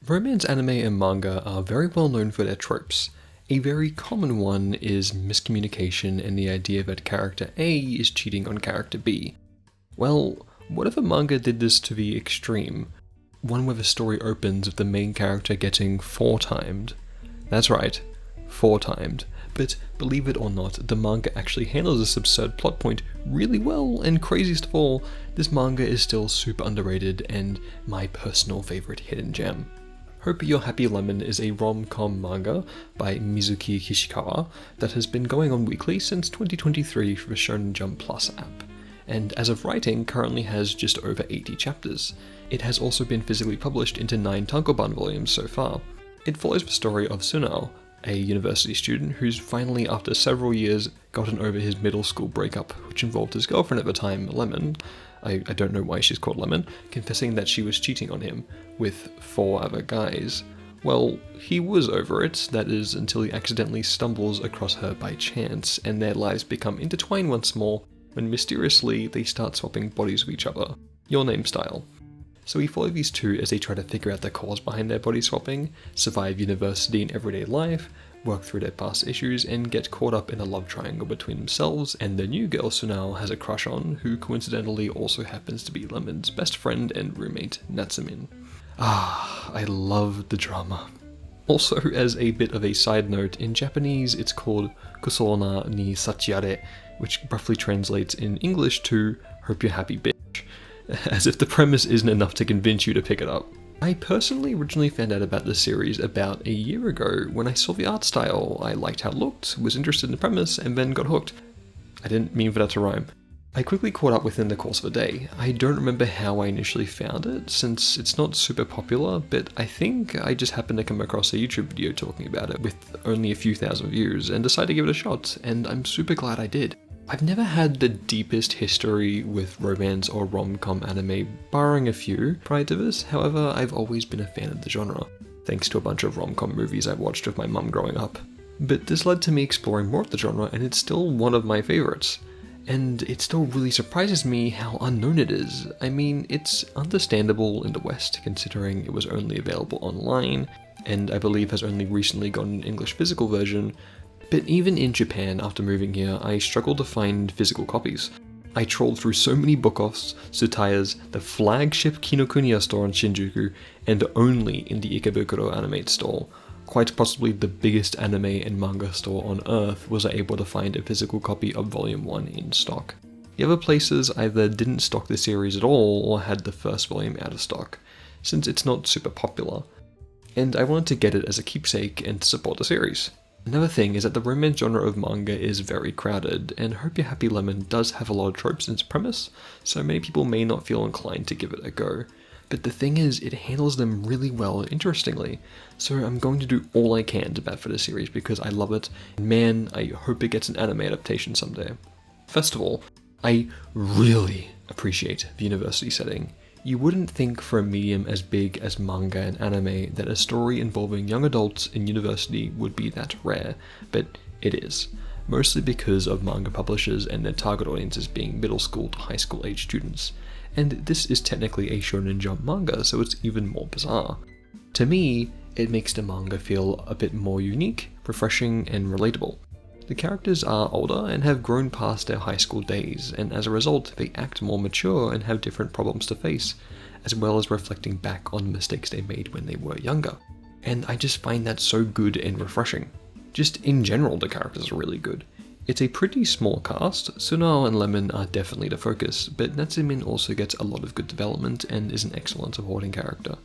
Romance anime and manga are very well known for their tropes. A very common one is miscommunication and the idea that character A is cheating on character B. Well, what if a manga did this to the extreme? One where the story opens with the main character getting four-timed. That's right, four-timed. But believe it or not, the manga actually handles this absurd plot point really well, and craziest of all, this manga is still super underrated and my personal favorite hidden gem. Hope You're Happy Lemon is a rom-com manga by Mizuki Kishikawa that has been going on weekly since 2023 for the Shonen Jump Plus app, and as of writing currently has just over 80 chapters. It has also been physically published into 9 tankobon volumes so far. It follows the story of Sunao, a university student who's finally, after several years, gotten over his middle school breakup, which involved his girlfriend at the time, Lemon. I don't know why she's called Lemon, confessing that she was cheating on him with 4 other guys. Well, he was over it, that is, until he accidentally stumbles across her by chance, and their lives become intertwined once more, when mysteriously they start swapping bodies with each other. Your Name style. So we follow these two as they try to figure out the cause behind their body swapping, survive university and everyday life, work through their past issues, and get caught up in a love triangle between themselves and the new girl Sunao has a crush on, who coincidentally also happens to be Lemon's best friend and roommate, Natsumin. I love the drama. Also, as a bit of a side note, in Japanese it's called Kusorona ni Sachiare, which roughly translates in English to Hope You're Happy Bitch, as if the premise isn't enough to convince you to pick it up. I personally originally found out about this series about a year ago when I saw the art style. I liked how it looked, was interested in the premise, and then got hooked. I didn't mean for that to rhyme. I quickly caught up within the course of a day. I don't remember how I initially found it, since it's not super popular, but I think I just happened to come across a YouTube video talking about it with only a few thousand views and decided to give it a shot, and I'm super glad I did. I've never had the deepest history with romance or rom-com anime, barring a few prior to this. However, I've always been a fan of the genre, thanks to a bunch of rom-com movies I watched with my mum growing up. But this led to me exploring more of the genre, and it's still one of my favorites. And it still really surprises me how unknown it is. I mean, it's understandable in the West, considering it was only available online, and I believe has only recently gotten an English physical version. But even in Japan, after moving here, I struggled to find physical copies. I trawled through so many book-offs, Tsutayas, the flagship Kinokuniya store in Shinjuku, and only in the Ikebukuro Animate store. Quite possibly the biggest anime and manga store on earth was I able to find a physical copy of Volume 1 in stock. The other places either didn't stock the series at all or had the first volume out of stock, since it's not super popular. And I wanted to get it as a keepsake and to support the series. Another thing is that the romance genre of manga is very crowded, and Hope You're Happy Lemon does have a lot of tropes in its premise, so many people may not feel inclined to give it a go. But the thing is, it handles them really well and interestingly, so I'm going to do all I can to bat for the series because I love it, and man, I hope it gets an anime adaptation someday. First of all, I really appreciate the university setting. You wouldn't think for a medium as big as manga and anime that a story involving young adults in university would be that rare, but it is. Mostly because of manga publishers and their target audiences being middle school to high school age students. And this is technically a Shonen Jump manga, so it's even more bizarre. To me, it makes the manga feel a bit more unique, refreshing, and relatable. The characters are older and have grown past their high school days, and as a result, they act more mature and have different problems to face, as well as reflecting back on the mistakes they made when they were younger. And I just find that so good and refreshing. Just in general, the characters are really good. It's a pretty small cast. Sunao and Lemon are definitely the focus, but Natsumin also gets a lot of good development and is an excellent supporting character.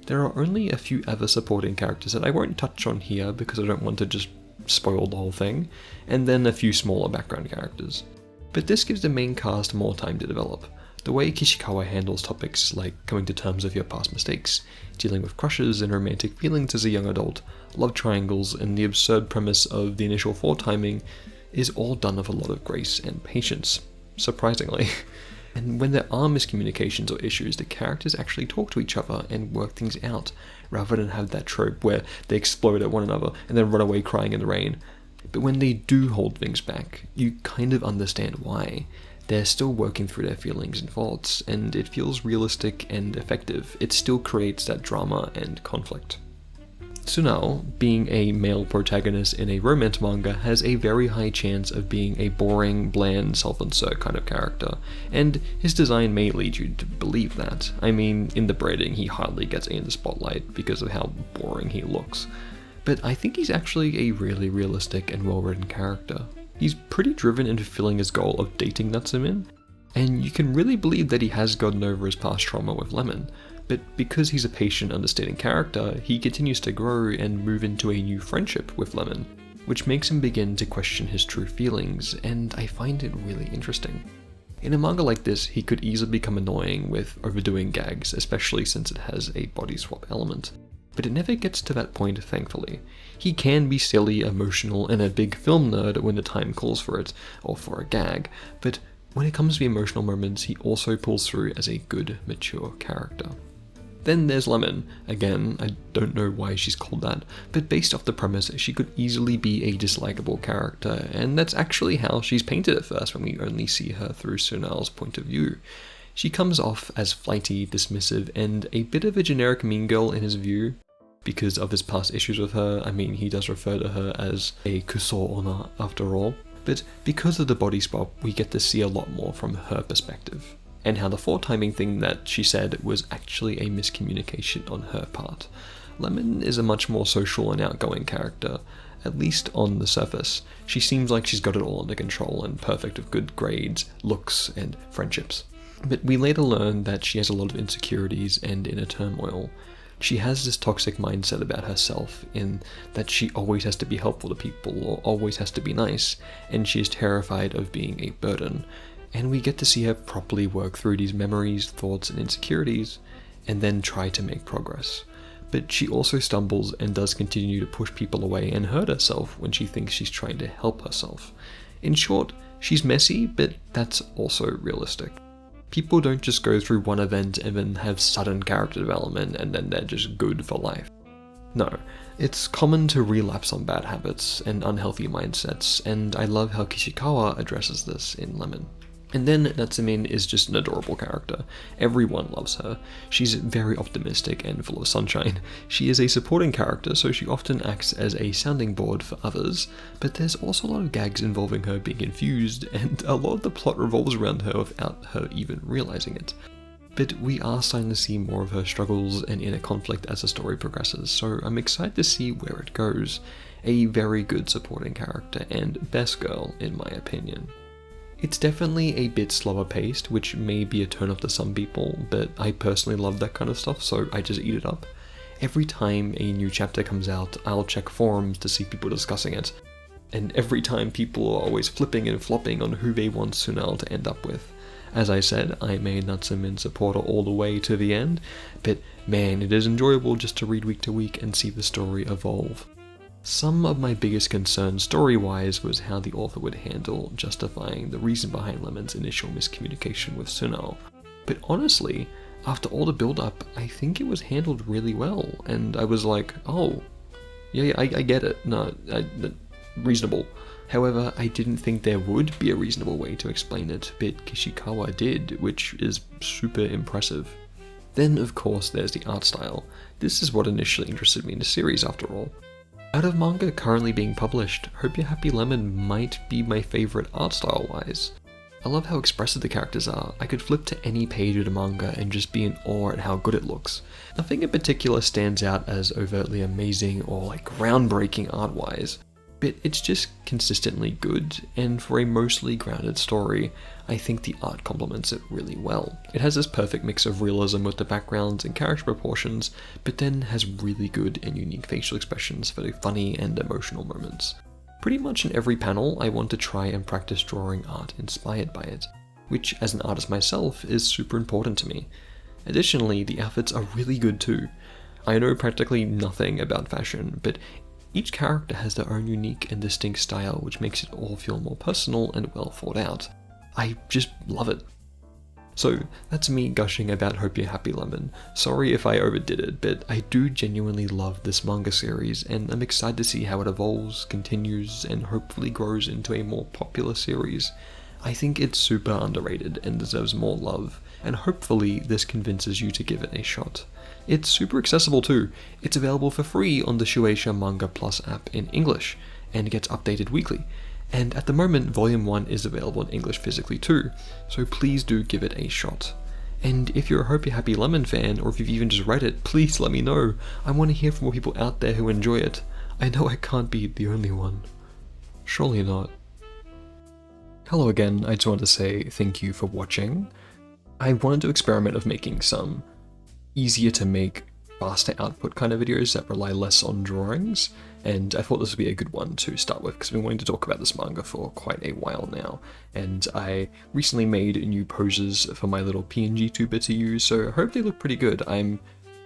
There are only a few other supporting characters that I won't touch on here because I don't want to just spoil the whole thing, and then a few smaller background characters. But this gives the main cast more time to develop. The way Kishikawa handles topics like coming to terms with your past mistakes, dealing with crushes and romantic feelings as a young adult, love triangles, and the absurd premise of the initial four-timing is all done with a lot of grace and patience, surprisingly. And when there are miscommunications or issues, the characters actually talk to each other and work things out, rather than have that trope where they explode at one another and then run away crying in the rain. But when they do hold things back, you kind of understand why. they're still working through their feelings and thoughts, and it feels realistic and effective. It still creates that drama and conflict. Tsunao, being a male protagonist in a romance manga, has a very high chance of being a boring, bland, self-insert kind of character, and his design may lead you to believe that. I mean, in the braiding he hardly gets in the spotlight because of how boring he looks. But I think he's actually a really realistic and well-written character. He's pretty driven in fulfilling his goal of dating Natsumin, and you can really believe that he has gotten over his past trauma with Lemon. But because he's a patient, understanding character, he continues to grow and move into a new friendship with Lemon, which makes him begin to question his true feelings, and I find it really interesting. In a manga like this, he could easily become annoying with overdoing gags, especially since it has a body swap element. But it never gets to that point, thankfully. He can be silly, emotional, and a big film nerd when the time calls for it, or for a gag, but when it comes to the emotional moments, he also pulls through as a good, mature character. Then there's Lemon. Again, I don't know why she's called that, but based off the premise, she could easily be a dislikable character, and that's actually how she's painted at first when we only see her through Sunao's point of view. She comes off as flighty, dismissive, and a bit of a generic mean girl in his view. Because of his past issues with her, I mean, he does refer to her as a kuso onna after all, but because of the body swap, we get to see a lot more from her perspective. And how the foretiming thing that she said was actually a miscommunication on her part. Lemon is a much more social and outgoing character, at least on the surface. She seems like she's got it all under control and perfect with good grades, looks, and friendships. But we later learn that she has a lot of insecurities and inner turmoil. She has this toxic mindset about herself in that she always has to be helpful to people or always has to be nice, and she is terrified of being a burden. And we get to see her properly work through these memories, thoughts, and insecurities, and then try to make progress. But she also stumbles and does continue to push people away and hurt herself when she thinks she's trying to help herself. In short, she's messy, but that's also realistic. People don't just go through one event and then have sudden character development and then they're just good for life. No, it's common to relapse on bad habits and unhealthy mindsets, and I love how Kishikawa addresses this in Lemon. And then Natsumin is just an adorable character. Everyone loves her. She's very optimistic and full of sunshine. She is a supporting character, so she often acts as a sounding board for others, but there's also a lot of gags involving her being confused, and a lot of the plot revolves around her without her even realizing it. But we are starting to see more of her struggles and inner conflict as the story progresses, so I'm excited to see where it goes. A very good supporting character, and best girl in my opinion. It's definitely a bit slower paced, which may be a turn off to some people, but I personally love that kind of stuff, so I just eat it up. Every time a new chapter comes out, I'll check forums to see people discussing it. And every time people are always flipping and flopping on who they want Sunao to end up with. As I said, I'm a Natsumin supporter all the way to the end, but man, it is enjoyable just to read week to week and see the story evolve. Some of my biggest concerns story-wise was how the author would handle justifying the reason behind Lemon's initial miscommunication with Sunao. But honestly, after all the build-up, I think it was handled really well, and I was like, oh, yeah, I get it, reasonable. However, I didn't think there would be a reasonable way to explain it, but Kishikawa did, which is super impressive. Then, of course, there's the art style. This is what initially interested me in the series, after all. Out of manga currently being published, Hope You're Happy Lemon might be my favourite art style-wise. I love how expressive the characters are. I could flip to any page of the manga and just be in awe at how good it looks. Nothing in particular stands out as overtly amazing or groundbreaking art-wise, but it's just consistently good, and for a mostly grounded story, I think the art complements it really well. It has this perfect mix of realism with the backgrounds and character proportions, but then has really good and unique facial expressions for the funny and emotional moments. Pretty much in every panel, I want to try and practice drawing art inspired by it, which as an artist myself is super important to me. Additionally, the outfits are really good too. I know practically nothing about fashion, but each character has their own unique and distinct style, which makes it all feel more personal and well thought out. I just love it. So that's me gushing about Hope You're Happy Lemon. Sorry if I overdid it, but I do genuinely love this manga series, and I'm excited to see how it evolves, continues, and hopefully grows into a more popular series. I think it's super underrated and deserves more love, and hopefully this convinces you to give it a shot. It's super accessible too. It's available for free on the Shueisha Manga Plus app in English, and gets updated weekly. And at the moment, Volume 1 is available in English physically too, so please do give it a shot. And if you're a Hope You're Happy Lemon fan, or if you've even just read it, please let me know. I want to hear from more people out there who enjoy it. I know I can't be the only one. Surely not. Hello again, I just wanted to say thank you for watching. I wanted to experiment of making some easier to make, faster output kind of videos that rely less on drawings, and I thought this would be a good one to start with because I've been wanting to talk about this manga for quite a while now, and I recently made new poses for my little PNG tuber to use, so I hope they look pretty good. I'm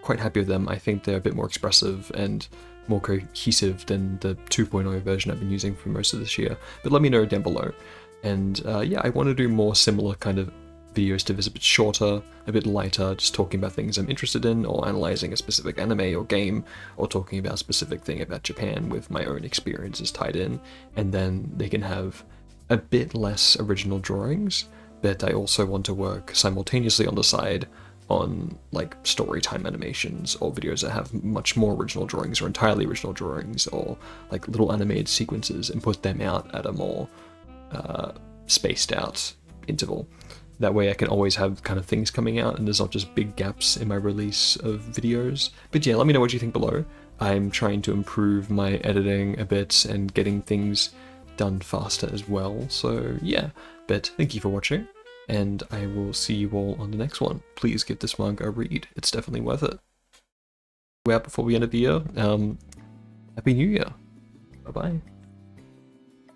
quite happy with them. I think they're a bit more expressive and more cohesive than the 2.0 version I've been using for most of this year, but let me know down below. And yeah, I want to do more similar kind of videos to this, a bit shorter, a bit lighter, just talking about things I'm interested in, or analyzing a specific anime or game, or talking about a specific thing about Japan with my own experiences tied in, and then they can have a bit less original drawings, but I also want to work simultaneously on the side on like story time animations or videos that have much more original drawings or entirely original drawings or like little animated sequences and put them out at a more spaced out interval. That way I can always have kind of things coming out and there's not just big gaps in my release of videos. But yeah, let me know what you think below. I'm trying to improve my editing a bit and getting things done faster as well. So yeah, but thank you for watching and I will see you all on the next one. Please give this manga a read. It's definitely worth it. We're out before we end of the year. Happy New Year. Bye-bye.